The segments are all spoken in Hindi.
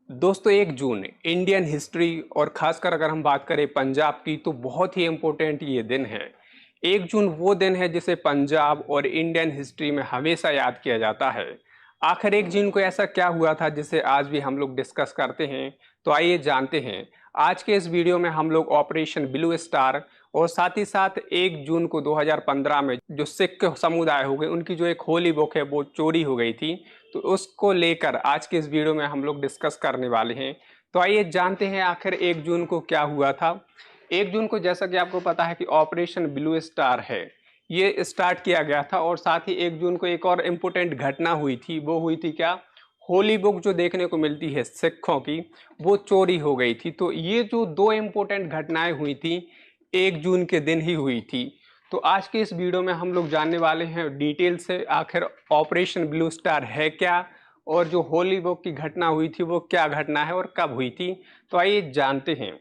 दोस्तों 1 जून इंडियन हिस्ट्री और खासकर अगर हम बात करें पंजाब की तो बहुत ही इम्पोर्टेंट ये दिन है। 1 जून वो दिन है जिसे पंजाब और इंडियन हिस्ट्री में हमेशा याद किया जाता है। आखिर 1 जून को ऐसा क्या हुआ था जिसे आज भी हम लोग डिस्कस करते हैं, तो आइए जानते हैं। आज के इस वीडियो में हम लोग ऑपरेशन ब्लू स्टार और साथ ही साथ 1 जून को 2015 में जो सिख समुदाय हो गए उनकी जो एक होली बुक है वो चोरी हो गई थी, तो उसको लेकर आज के इस वीडियो में हम लोग डिस्कस करने वाले हैं। तो आइए जानते हैं आखिर 1 जून को क्या हुआ था। 1 जून को जैसा कि आपको पता है कि ऑपरेशन ब्लू स्टार है, ये स्टार्ट किया गया था और साथ ही 1 जून को एक और इम्पोर्टेंट घटना हुई थी। वो हुई थी क्या? होली बुक जो देखने को मिलती है सिखों की, वो चोरी हो गई थी। तो ये जो दो इम्पोर्टेंट घटनाएं हुई थी 1 जून के दिन ही हुई थी। तो आज के इस वीडियो में हम लोग जानने वाले हैं डिटेल से आखिर ऑपरेशन ब्लू स्टार है क्या, और जो होली बुक की घटना हुई थी वो क्या घटना है और कब हुई थी। तो आइए जानते हैं।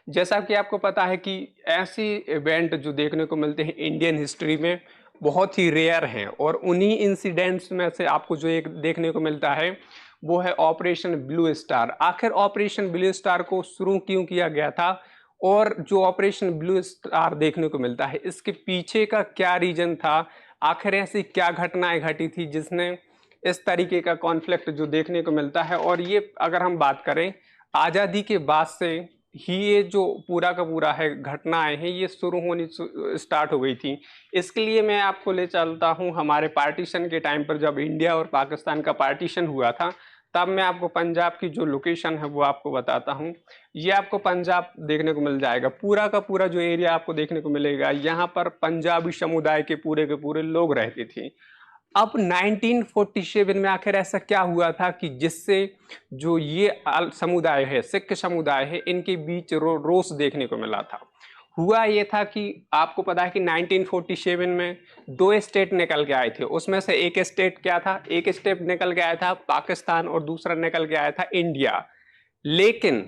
जैसा कि आपको पता है कि ऐसे इवेंट जो देखने को मिलते हैं इंडियन हिस्ट्री में बहुत ही रेयर हैं, और उन्हीं इंसिडेंट्स में से आपको जो एक देखने को मिलता है वो है ऑपरेशन ब्लू स्टार। आखिर ऑपरेशन ब्लू स्टार को शुरू क्यों किया गया था, और जो ऑपरेशन ब्लू स्टार देखने को मिलता है इसके पीछे का क्या रीजन था, आखिर ऐसी क्या घटनाएं घटी थी जिसने इस तरीके का कॉन्फ्लिक्ट जो देखने को मिलता है। और ये अगर हम बात करें आज़ादी के बाद से ही ये जो पूरा का पूरा है घटनाएं हैं ये शुरू होनी स्टार्ट हो गई थी। इसके लिए मैं आपको ले चलता हूँ हमारे पार्टीशन के टाइम पर, जब इंडिया और पाकिस्तान का पार्टीशन हुआ था, तब मैं आपको पंजाब की जो लोकेशन है वो आपको बताता हूँ। ये आपको पंजाब देखने को मिल जाएगा, पूरा का पूरा जो एरिया आपको देखने को मिलेगा, यहाँ पर पंजाबी समुदाय के पूरे लोग रहते थे। अब 1947 में आखिर ऐसा क्या हुआ था कि जिससे जो ये समुदाय है, सिख समुदाय है, इनके बीच रोष देखने को मिला था। हुआ ये था कि आपको पता है कि 1947 में दो स्टेट निकल के आए थे। उसमें से एक स्टेट क्या था, एक स्टेट निकल के आया था पाकिस्तान और दूसरा निकल के आया था इंडिया। लेकिन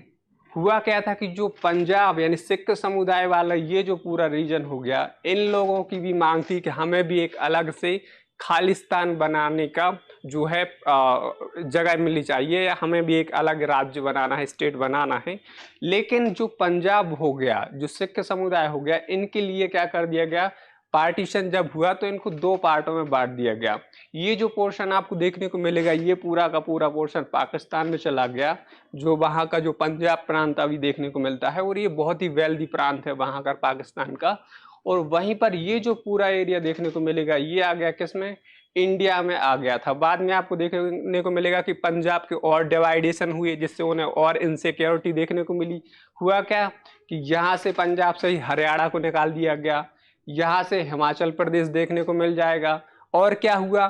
हुआ क्या था कि जो पंजाब यानी सिख समुदाय वाला ये जो पूरा रीजन हो गया, इन लोगों की भी मांग थी कि हमें भी एक अलग से खालिस्तान बनाने का जो है जगह मिलनी चाहिए, या हमें भी एक अलग राज्य बनाना है, स्टेट बनाना है। लेकिन जो पंजाब हो गया, जो सिख समुदाय हो गया, इनके लिए क्या कर दिया गया, पार्टीशन जब हुआ तो इनको दो पार्टों में बांट दिया गया। ये जो पोर्शन आपको देखने को मिलेगा ये पूरा का पूरा पोर्शन पाकिस्तान में चला गया, जो वहाँ का जो पंजाब प्रांत अभी देखने को मिलता है, और ये बहुत ही वेल्दी प्रांत है वहाँ का पाकिस्तान का। और वहीं पर ये जो पूरा एरिया देखने को मिलेगा ये आ गया किसमें, इंडिया में आ गया था। बाद में आपको देखने को मिलेगा कि पंजाब के और डिवाइडेशन हुए, जिससे उन्हें और इनसिक्योरिटी देखने को मिली। हुआ क्या कि यहाँ से पंजाब से ही हरियाणा को निकाल दिया गया, यहाँ से हिमाचल प्रदेश देखने को मिल जाएगा। और क्या हुआ,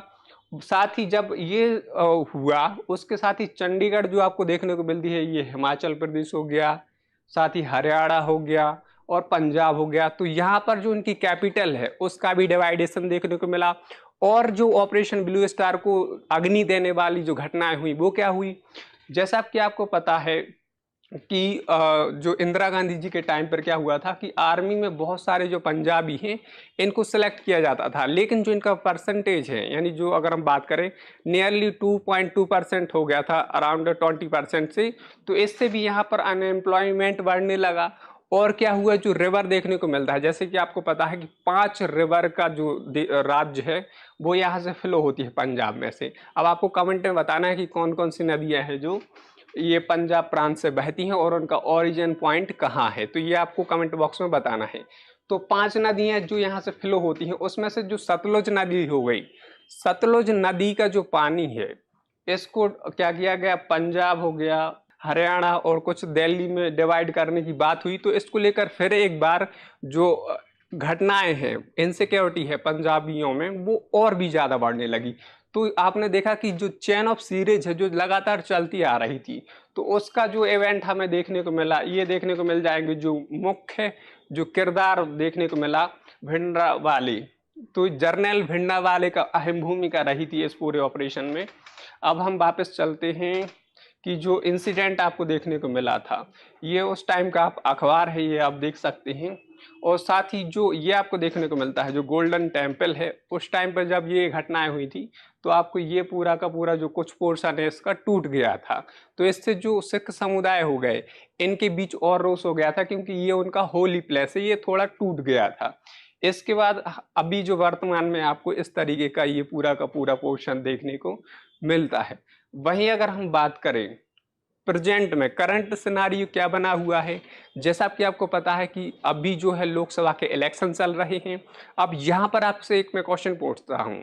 साथ ही जब ये हुआ उसके साथ ही चंडीगढ़ जो आपको देखने को मिलती है ये हिमाचल प्रदेश हो गया, साथ ही हरियाणा हो गया और पंजाब हो गया। तो यहाँ पर जो इनकी कैपिटल है उसका भी डिवाइडेशन देखने को मिला। और जो ऑपरेशन ब्लू स्टार को अग्नि देने वाली जो घटनाएं हुई वो क्या हुई, जैसा कि आपको पता है कि जो इंदिरा गांधी जी के टाइम पर क्या हुआ था कि आर्मी में बहुत सारे जो पंजाबी हैं इनको सिलेक्ट किया जाता था, लेकिन जो इनका परसेंटेज है, यानी जो अगर हम बात करें नियरली 2.2% हो गया था, अराउंड 20% से। तो इससे भी यहाँ पर अनएम्प्लॉयमेंट बढ़ने लगा। और क्या हुआ, जो रिवर देखने को मिलता है, जैसे कि आपको पता है कि 5 रिवर का जो राज्य है वो यहाँ से फ्लो होती है पंजाब में से। अब आपको कमेंट में बताना है कि कौन कौन सी नदियाँ हैं जो ये पंजाब प्रांत से बहती हैं और उनका ओरिजिन पॉइंट कहाँ है, तो ये आपको कमेंट बॉक्स में बताना है। तो 5 नदियाँ जो यहाँ से फ्लो होती हैं उसमें से जो सतलुज नदी हो गई, सतलुज नदी का जो पानी है इसको क्या किया गया, पंजाब हो गया, हरियाणा और कुछ दिल्ली में डिवाइड करने की बात हुई। तो इसको लेकर फिर एक बार जो घटनाएं हैं, इनसिक्योरिटी है पंजाबियों में, वो और भी ज़्यादा बढ़ने लगी। तो आपने देखा कि जो चेन ऑफ सीरीज है जो लगातार चलती आ रही थी, तो उसका जो इवेंट हमें देखने को मिला, ये देखने को मिल जाएंगे जो मुख्य जो किरदार देखने को मिला भिंडरावाले। तो जर्नल भिंडरावाले का अहम भूमिका रही थी इस पूरे ऑपरेशन में। अब हम वापस चलते हैं कि जो इंसिडेंट आपको देखने को मिला था, ये उस टाइम का आप अखबार है, ये आप देख सकते हैं। और साथ ही जो ये आपको देखने को मिलता है जो गोल्डन टेम्पल है, उस टाइम पर जब ये घटनाएं हुई थी तो आपको ये पूरा का पूरा जो कुछ पोर्शन है इसका टूट गया था। तो इससे जो सिख समुदाय हो गए इनके बीच और रोष हो गया था, क्योंकि ये उनका होली प्लेस है, ये थोड़ा टूट गया था। इसके बाद अभी जो वर्तमान में आपको इस तरीके का ये पूरा का पूरा पोर्शन देखने को मिलता है। वहीं अगर हम बात करें प्रेजेंट में करंट सिनारियो क्या बना हुआ है, जैसा कि आपको पता है कि अभी जो है लोकसभा के इलेक्शन चल रहे हैं। अब यहाँ पर आपसे एक मैं क्वेश्चन पूछता हूँ,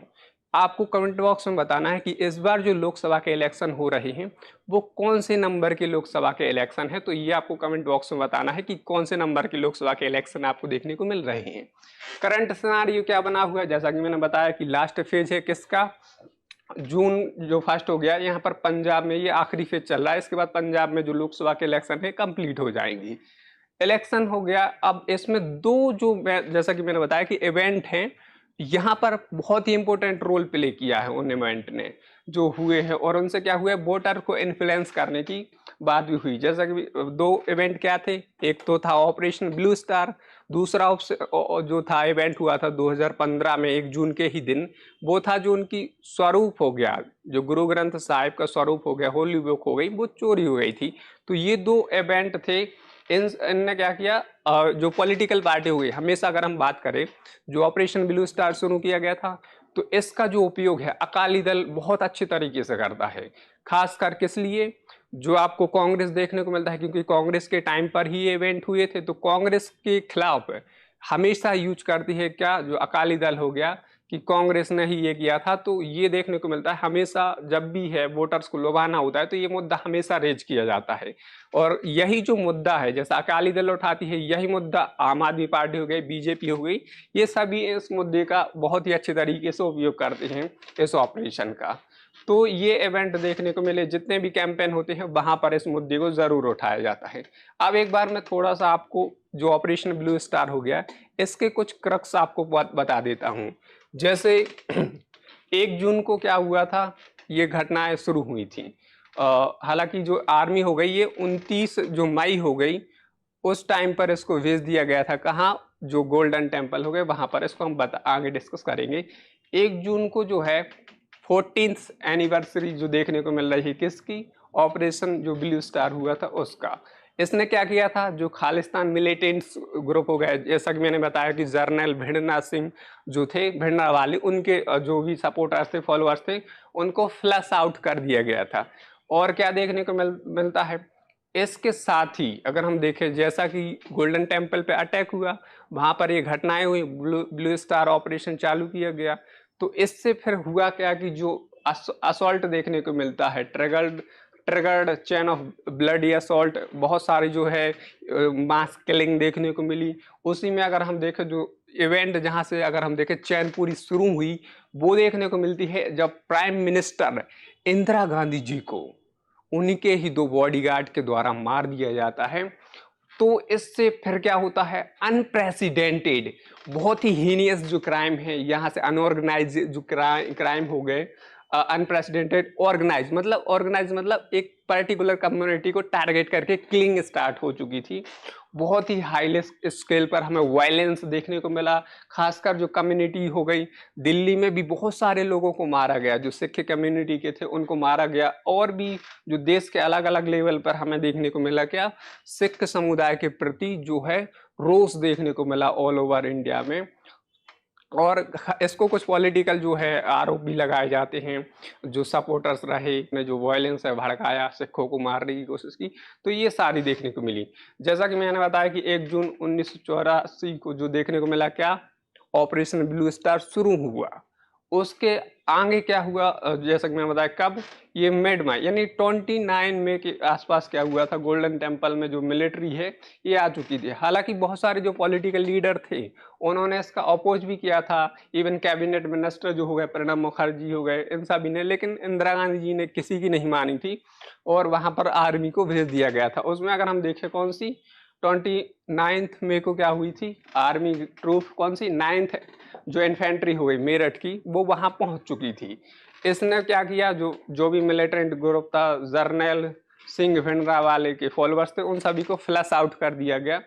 आपको कमेंट बॉक्स में बताना है कि इस बार जो लोकसभा के इलेक्शन हो रहे हैं वो कौन से नंबर के लोकसभा के इलेक्शन है। तो ये आपको कमेंट बॉक्स में बताना है कि कौन से नंबर के लोकसभा के इलेक्शन आपको देखने को मिल रहे हैं। करंट सिनारियो क्या बना हुआ है, जैसा कि मैंने बताया कि लास्ट फेज है किसका, जून जो फर्स्ट हो गया, यहाँ पर पंजाब में ये आखिरी फेज चल रहा है। इसके बाद पंजाब में जो लोकसभा के इलेक्शन है कंप्लीट हो जाएंगी। इलेक्शन हो गया, अब इसमें दो जो जैसा कि मैंने बताया कि इवेंट हैं, यहाँ पर बहुत ही इंपॉर्टेंट रोल प्ले किया है उन इवेंट ने जो हुए हैं, और उनसे क्या हुआ है वोटर को इन्फ्लुएंस करने की बात भी हुई। जैसा कि दो इवेंट क्या थे, एक तो था ऑपरेशन ब्लू स्टार, दूसरा जो था इवेंट हुआ था 2015 में 1 जून के ही दिन, वो था जो उनकी स्वरूप हो गया, जो गुरु ग्रंथ साहिब का स्वरूप हो गया, होली बुक हो गई, वो चोरी हो गई थी। तो ये दो इवेंट थे। इनने क्या किया, जो पॉलिटिकल पार्टी हुई, हमेशा अगर हम बात करें जो ऑपरेशन ब्लू स्टार शुरू किया गया था, तो इसका जो उपयोग है अकाली दल बहुत अच्छे तरीके से करता है। खासकर किस लिए, जो आपको कांग्रेस देखने को मिलता है, क्योंकि कांग्रेस के टाइम पर ही ये इवेंट हुए थे, तो कांग्रेस के खिलाफ हमेशा यूज करती है क्या, जो अकाली दल हो गया, कि कांग्रेस ने ही ये किया था। तो ये देखने को मिलता है हमेशा जब भी है वोटर्स को लुभाना होता है तो ये मुद्दा हमेशा रेज किया जाता है। और यही जो मुद्दा है, जैसा अकाली दल उठाती है, यही मुद्दा आम आदमी पार्टी हो गई, बीजेपी हो गई, ये सभी इस मुद्दे का बहुत ही अच्छे तरीके से उपयोग करते हैं इस ऑपरेशन का। तो ये इवेंट देखने को मिले, जितने भी कैंपेन होते हैं वहां पर इस मुद्दे को जरूर उठाया जाता है। अब एक बार मैं थोड़ा सा आपको जो ऑपरेशन ब्लू स्टार हो गया इसके कुछ क्रक्स आपको बता देता हूँ। जैसे 1 जून को क्या हुआ था, ये घटनाएं शुरू हुई थी। हालांकि जो आर्मी हो गई ये 29 जो मई हो गई, उस टाइम पर इसको भेज दिया गया था कहाँ, जो गोल्डन टेम्पल हो गए वहां पर। इसको हम आगे डिस्कस करेंगे। 1 जून को जो है 14th एनिवर्सरी जो देखने को मिल रही है किसकी, ऑपरेशन जो ब्लू स्टार हुआ था उसका। इसने क्या किया था, जो खालिस्तान मिलिटेंट्स ग्रुप हो गए, जैसा कि मैंने बताया कि जर्नल भिंडना सिंह जो थे, भिंडना वाले, उनके जो भी सपोर्टर्स थे, फॉलोअर्स थे, उनको फ्लश आउट कर दिया गया था। और क्या देखने को मिलता है, इसके साथ ही अगर हम देखें, जैसा कि गोल्डन टेम्पल पे अटैक हुआ, वहां पर ये घटनाएं हुई, ब्लू स्टार ऑपरेशन चालू किया गया। तो इससे फिर हुआ क्या कि जो असॉल्ट देखने को मिलता है, triggered chain of bloody assault, बहुत सारी जो है मास किलिंग देखने को मिली। उसी में अगर हम देखें जो इवेंट जहां से अगर हम देखें चैन पूरी शुरू हुई, वो देखने को मिलती है जब प्राइम मिनिस्टर इंदिरा गांधी जी को उनके ही 2 बॉडीगार्ड के द्वारा मार दिया जाता है। तो इससे फिर क्या होता है, अनप्रेसिडेंटेड, बहुत ही हीनियस जो क्राइम है, यहाँ से अनऑर्गेनाइज जो क्राइम हो गए, अनप्रेसिडेंटेड, ऑर्गेनाइज मतलब एक पर्टिकुलर कम्युनिटी को टारगेट करके किलिंग स्टार्ट हो चुकी थी। बहुत ही हाई स्केल पर हमें वायलेंस देखने को मिला, खासकर जो कम्युनिटी हो गई, दिल्ली में भी बहुत सारे लोगों को मारा गया, जो सिख कम्युनिटी के थे उनको मारा गया। और भी जो देश के अलग अलग लेवल पर हमें देखने को मिला क्या, सिख समुदाय के प्रति जो है रोष देखने को मिला ऑल ओवर इंडिया में। और इसको कुछ पॉलिटिकल जो है आरोप भी लगाए जाते हैं, जो सपोर्टर्स रहे ने जो वायलेंस है भड़काया, सिखों को मारने की कोशिश की, तो ये सारी देखने को मिली। जैसा कि मैंने बताया कि 1 जून 1984 को जो देखने को मिला क्या, ऑपरेशन ब्लू स्टार शुरू हुआ। उसके आगे क्या हुआ, जैसा कि मैंने बताया कब, ये मिड मई यानी 29 मई के आसपास क्या हुआ था, गोल्डन टेम्पल में जो मिलिट्री है ये आ चुकी थी। हालांकि बहुत सारे जो पॉलिटिकल लीडर थे उन्होंने इसका अपोज भी किया था, इवन कैबिनेट मिनिस्टर जो हो गए, प्रणब मुखर्जी हो गए, इन सभी ने, लेकिन इंदिरा गांधी जी ने किसी की नहीं मानी थी और वहां पर आर्मी को भेज दिया गया था। उसमें अगर हम देखें कौन सी 29 मई को क्या हुई थी, आर्मी ट्रूप कौन सी 9th जो इन्फेंट्री हो गई मेरठ की, वो वहां पहुंच चुकी थी। इसने क्या किया, जो भी मिलिटेंट ग्रुप था, जर्नल सिंह भिंडरा वाले के फॉलोअर्स थे, उन सभी को फ्लश आउट कर दिया गया।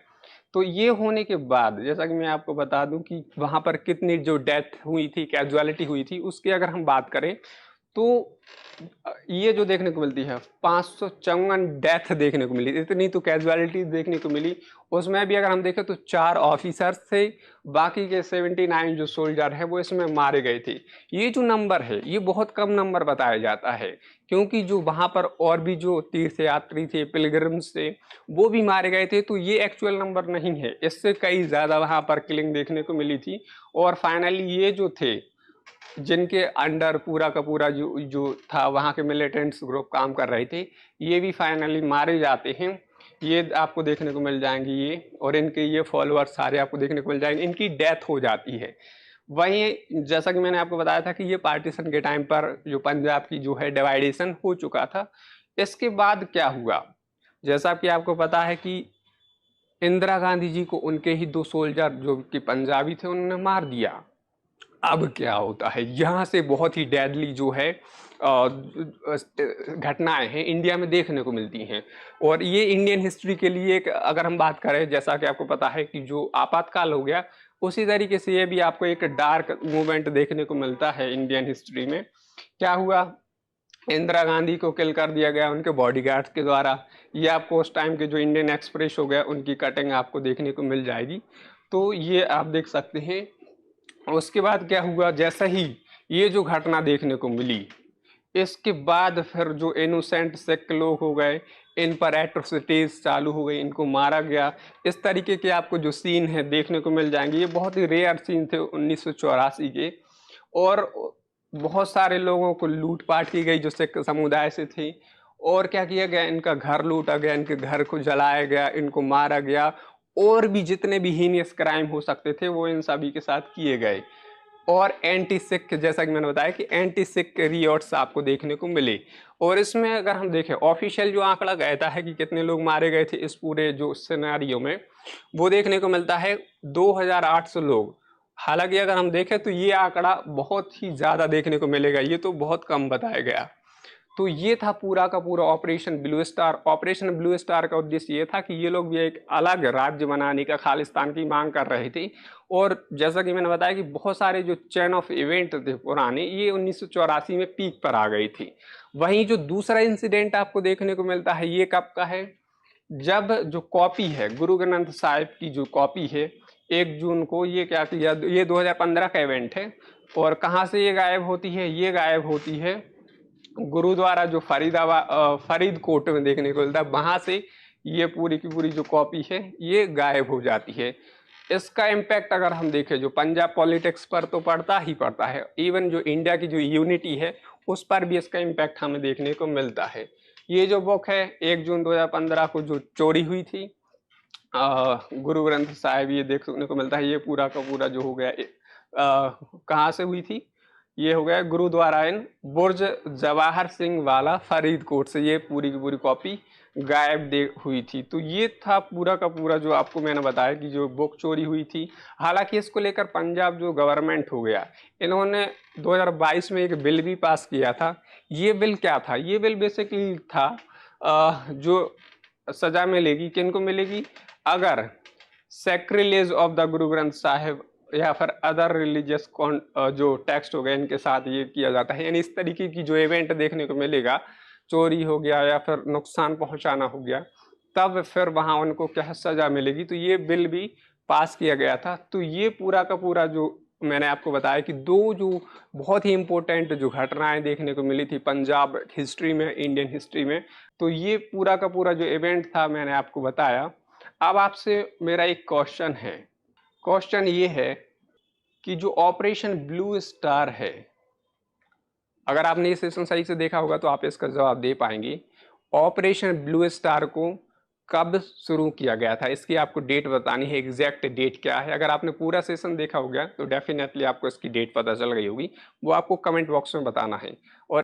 तो ये होने के बाद जैसा कि मैं आपको बता दूं कि वहां पर कितनी जो डेथ हुई थी, कैजुअलिटी हुई थी, उसकी अगर हम बात करें तो ये जो देखने को मिलती है 554 डेथ देखने को मिली, इतनी तो कैजुअलिटी देखने को मिली। उसमें भी अगर हम देखें तो 4 ऑफिसर्स थे, बाकी के 79 जो सोल्जर है वो इसमें मारे गए थे। ये जो नंबर है ये बहुत कम नंबर बताया जाता है, क्योंकि जो वहां पर और भी जो तीर्थयात्री थे, पिलग्रिम्स थे, वो भी मारे गए थे। तो ये एक्चुअल नंबर नहीं है, इससे कई ज्यादा वहां पर किलिंग देखने को मिली थी। और फाइनली ये जो थे जिनके अंडर पूरा का पूरा जो जो था वहाँ के मिलिटेंट्स ग्रुप काम कर रहे थे, ये भी फाइनली मारे जाते हैं। ये आपको देखने को मिल जाएंगे ये, और इनके ये फॉलोअर्स सारे आपको देखने को मिल जाएंगे, इनकी डेथ हो जाती है। वहीं जैसा कि मैंने आपको बताया था कि ये पार्टीशन के टाइम पर जो पंजाब की जो है डिवाइडेशन हो चुका था। इसके बाद क्या हुआ, जैसा कि आपको पता है कि इंदिरा गांधी जी को उनके ही 2 सोल्जर जो कि पंजाबी थे उन्होंने मार दिया। अब क्या होता है, यहाँ से बहुत ही डेडली जो है घटनाएं हैं इंडिया में देखने को मिलती हैं। और ये इंडियन हिस्ट्री के लिए एक अगर हम बात करें, जैसा कि आपको पता है कि जो आपातकाल हो गया, उसी तरीके से ये भी आपको एक डार्क मूवमेंट देखने को मिलता है इंडियन हिस्ट्री में। क्या हुआ, इंदिरा गांधी को किल कर दिया गया उनके बॉडीगार्ड्स के द्वारा। ये आपको उस टाइम के जो इंडियन एक्सप्रेस हो गया उनकी कटिंग आपको देखने को मिल जाएगी, तो ये आप देख सकते हैं। उसके बाद क्या हुआ, जैसा ही ये जो घटना देखने को मिली, इसके बाद फिर जो इनोसेंट सिख लोग हो गए, इन पर एट्रोसिटीज चालू हो गई, इनको मारा गया। इस तरीके के आपको जो सीन है देखने को मिल जाएंगे। ये बहुत ही रेयर सीन थे 1984 के। और बहुत सारे लोगों को लूटपाट की गई जो सिख समुदाय से थे। और क्या किया गया, इनका घर लूटा गया, इनके घर को जलाया गया, इनको मारा गया। और भी जितने भी हीनियस क्राइम हो सकते थे वो इन सभी के साथ किए गए। और एंटी सिख, जैसा कि मैंने बताया कि एंटी सिख रियोट्स आपको देखने को मिले। और इसमें अगर हम देखें ऑफिशियल जो आंकड़ा कहता है कि कितने लोग मारे गए थे इस पूरे जो सिनेरियो में, वो देखने को मिलता है 2800 लोग। हालांकि अगर हम देखें तो ये आंकड़ा बहुत ही ज्यादा देखने को मिलेगा, ये तो बहुत कम बताया गया। तो ये था पूरा का पूरा operation blue star. Operation blue star का उद्देश्य ये था कि ये लोग भी एक अलग राज्य बनाने का, खालिस्तान की मांग कर रहे थे। और जैसा कि मैंने बताया कि बहुत सारे जो चेन ऑफ इवेंट थे पुराने, ये 1984 में पीक पर आ गई थी। वहीं जो दूसरा इंसिडेंट आपको देखने को मिलता है, ये कब का है, जब जो कॉपी है गुरु ग्रंथ साहिब की जो कॉपी है 1 जून को, ये क्या किया, ये 2015 का इवेंट है। और कहाँ से ये गायब होती है, ये गायब होती है गुरुद्वारा जो फरीदकोट में देखने को मिलता है, वहां से ये पूरी की पूरी जो कॉपी है ये गायब हो जाती है। इसका इम्पैक्ट अगर हम देखें जो पंजाब पॉलिटिक्स पर तो पड़ता ही पड़ता है, इवन जो इंडिया की जो यूनिटी है उस पर भी इसका इम्पैक्ट हमें देखने को मिलता है। ये जो बुक है 1 जून 2015 को जो चोरी हुई थी गुरु ग्रंथ साहिब, ये देखने को मिलता है। ये पूरा का पूरा जो हो गया कहाँ से हुई थी, ये हो गया गुरुद्वारा इन बुर्ज जवाहर सिंह वाला फरीदकोट से, ये पूरी की पूरी कॉपी गायब दे हुई थी। तो ये था पूरा का पूरा जो आपको मैंने बताया कि जो बुक चोरी हुई थी। हालांकि इसको लेकर पंजाब जो गवर्नमेंट हो गया, इन्होंने 2022 में एक बिल भी पास किया था। ये बिल क्या था, ये बिल बेसिकली था जो सजा मिलेगी किनको मिलेगी, अगर sacrilege of the Guru Granth Sahib या फिर अदर रिलीजियस जो टेक्स्ट हो गए इनके साथ ये किया जाता है। यानी इस तरीके की जो इवेंट देखने को मिलेगा, चोरी हो गया या फिर नुकसान पहुंचाना हो गया, तब फिर वहां उनको क्या सजा मिलेगी। तो ये बिल भी पास किया गया था। तो ये पूरा का पूरा जो मैंने आपको बताया कि 2 जो बहुत ही इंपॉर्टेंट जो घटनाएं देखने को मिली थी पंजाब हिस्ट्री में, इंडियन हिस्ट्री में, तो ये पूरा का पूरा जो इवेंट था मैंने आपको बताया। अब आपसे मेरा एक क्वेश्चन है, क्वेश्चन ये है कि जो ऑपरेशन ब्लू स्टार है, अगर आपने ये सेशन सही से देखा होगा तो आप इसका जवाब दे पाएंगे। ऑपरेशन ब्लू स्टार को कब शुरू किया गया था, इसकी आपको डेट बतानी है, एग्जैक्ट डेट क्या है। अगर आपने पूरा सेशन देखा होगा तो डेफिनेटली आपको इसकी डेट पता चल गई होगी, वो आपको कमेंट बॉक्स में बताना है। और